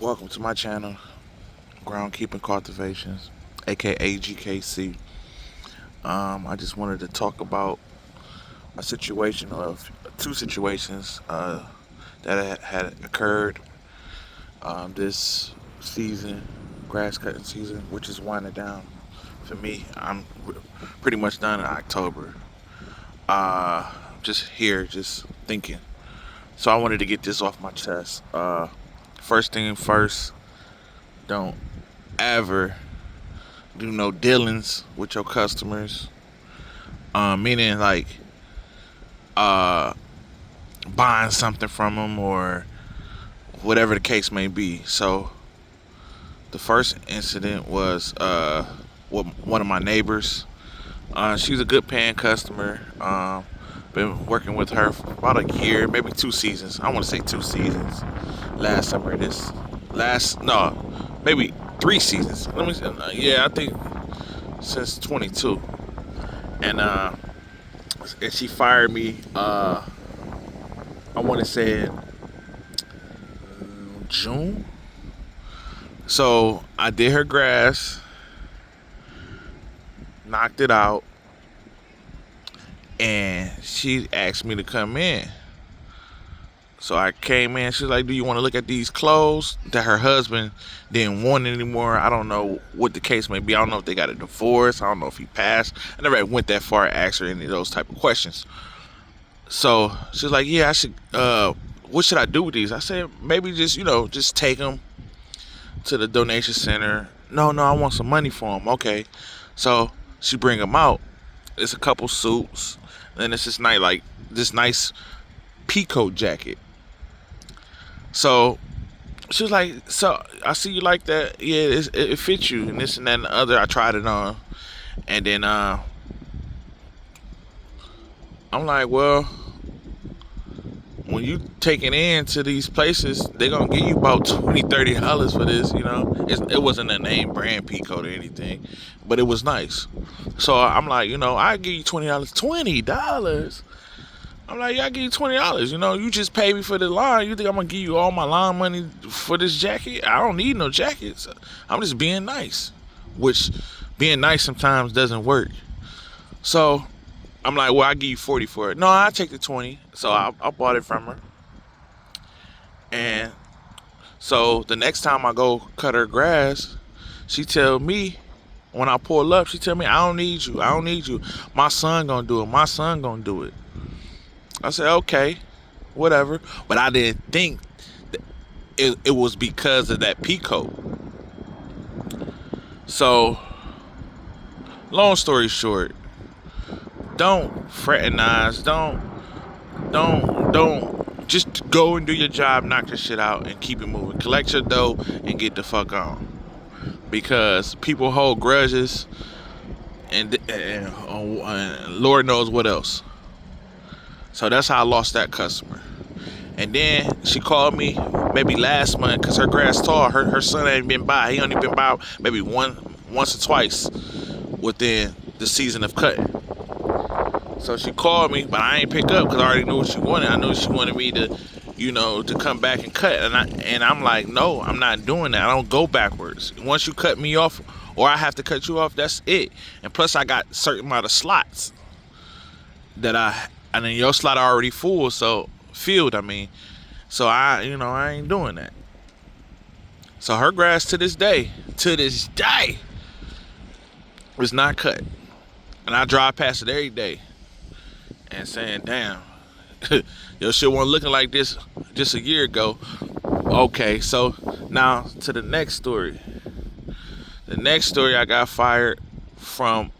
Welcome to my channel, Groundkeeping Cultivations, aka GKC. I just wanted to talk about a situation of two situations that had occurred this season, grass cutting season, which is winding down for me. Pretty much done in October. Just here, just thinking. So I wanted to get this off my chest. First thing first, don't ever do no dealings with your customers. Meaning like uh, buying something from them or whatever the case may be. So the first incident was with one of my neighbors. She's a good paying customer. Been working with her for about a year, maybe 2 seasons. I want to say 2 seasons. Last summer, this last no, maybe 3 seasons. Let me. Yeah, I think since 22. And she fired me. I want to say June. So I did her grass, knocked it out, and she asked me to come in. So I came in. She's like, "Do you want to look at these clothes that her husband didn't want anymore?" I don't know what the case may be. I don't know if they got a divorce. I don't know if he passed. I never went that far to ask her any of those type of questions. So she's like, "Yeah, I should. What should I do with these?" I said, "Maybe just just take them to the donation center." No, no, I want some money for them. Okay, so she bring them out. It's a couple suits. Then it's this nice peacoat jacket. So she was like, "So I see you like that. Yeah, it fits you and this and that and the other." I tried it on, and then I'm like, "Well, when you taking in to these places, they're gonna give you about $20, $30 for this. It wasn't a name brand peacoat or anything, but it was nice. So I'm like, I give you $20. $20. I'm like, yeah, I give you $20. You just pay me for the line. You think I'm gonna give you all my line money for this jacket? I don't need no jackets. I'm just being nice, which being nice sometimes doesn't work. So I'm like, well, I give you 40 for it. No, I take the 20. So I bought it from her. And so the next time I go cut her grass, she tell me when I pull up, she tell me, I don't need you. I don't need you. My son gonna do it. My son gonna do it. I said, okay, whatever. But I didn't think that it was because of that peacoat. So long story short, don't fraternize. Don't just go and do your job, knock your shit out, and keep it moving. Collect your dough and get the fuck on. Because people hold grudges, and Lord knows what else. So that's how I lost that customer. And then she called me maybe last month because her grass tall. Her son ain't been by. He only been by maybe once or twice within the season of cutting. So she called me, but I ain't pick up because I already knew what she wanted. I knew she wanted me to come back and cut. And I'm like, no, I'm not doing that. I don't go backwards. Once you cut me off, or I have to cut you off, that's it. And plus, I got a certain amount of slots and then your slot already full, so filled. I mean, so I ain't doing that. So her grass to this day, is not cut, and I drive past it every day and saying, damn, your shit wasn't looking like this just a year ago. Okay, so now to the next story. The next story, I got fired from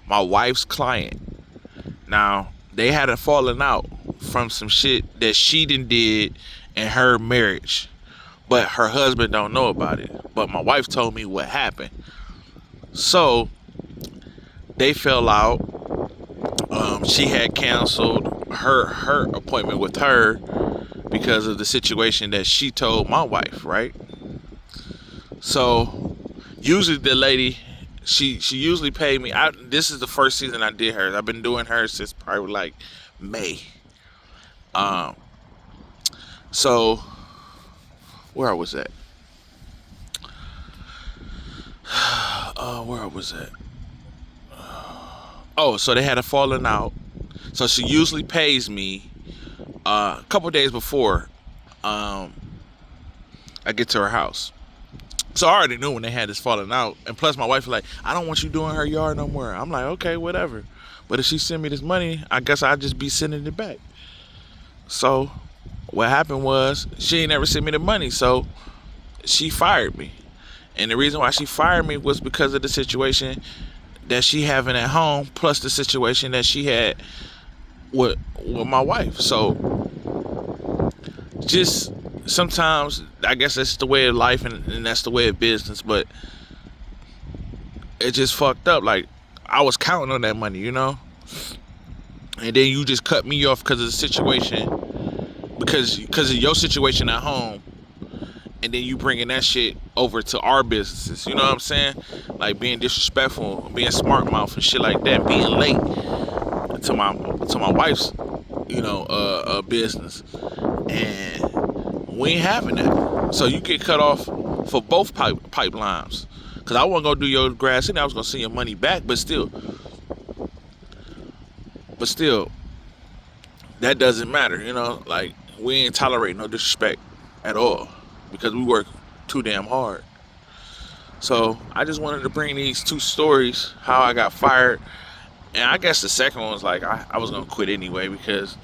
my wife's client. Now, they had a falling out from some shit that she did in her marriage. But her husband don't know about it. But my wife told me what happened. So, they fell out. She had canceled her appointment with her because of the situation that she told my wife, right? So usually the lady, she usually paid me. This is the first season I did hers. I've been doing hers since probably like May. So where I was at? where was it? Oh, so they had a falling out. So she usually pays me a couple days before um, I get to her house. So I already knew when they had this falling out. And plus my wife was like, I don't want you doing her yard no more. I'm like, okay, whatever. But if she send me this money, I guess I'd just be sending it back. So what happened was she ain't never sent me the money. So she fired me. And the reason why she fired me was because of the situation that she having at home, plus the situation that she had with my wife. So just sometimes I guess that's the way of life and that's the way of business, but it just fucked up. Like I was counting on that money, and then you just cut me off because of the situation, because of your situation at home, and then you bringing that shit over to our businesses. You know what I'm saying? Like being disrespectful, being smart mouth and shit like that, being late to my wife's business, and we ain't having that. So you get cut off for both pipelines. Cause I wasn't gonna do your grass and I was gonna send your money back, but still, that doesn't matter. Like we ain't tolerate no disrespect at all because we work too damn hard. So I just wanted to bring these two stories, how I got fired, and I guess the second one was like I was gonna quit anyway because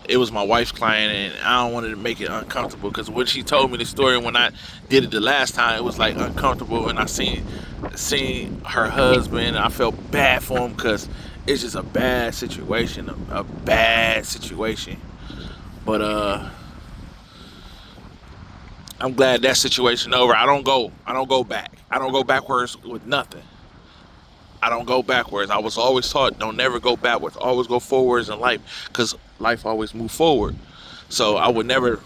it was my wife's client and I don't want to make it uncomfortable because when she told me the story when I did it the last time, it was like uncomfortable, and I seen her husband. I felt bad for him because it's just a bad situation, a bad situation. But I'm glad that situation over. I don't go back. I don't go backwards with nothing. I don't go backwards. I was always taught don't never go backwards. Always go forwards in life because life always move forward. So I would never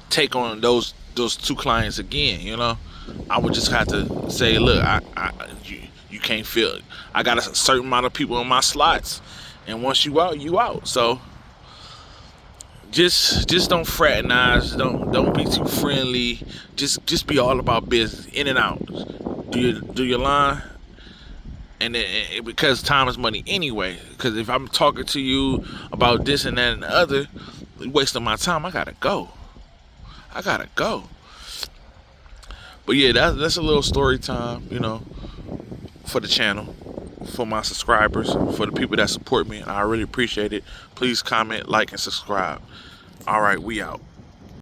take on those two clients again. I would just have to say, look, you can't feel it. I got a certain amount of people in my slots, and once you out, you out. So just don't fraternize. Don't be too friendly. Just be all about business, in and out. Do your line. And because time is money anyway. Because if I'm talking to you about this and that and the other, wasting my time, I gotta go. But yeah, that's a little story time, for the channel, for my subscribers, for the people that support me. I really appreciate it. Please comment, like, and subscribe. All right, we out.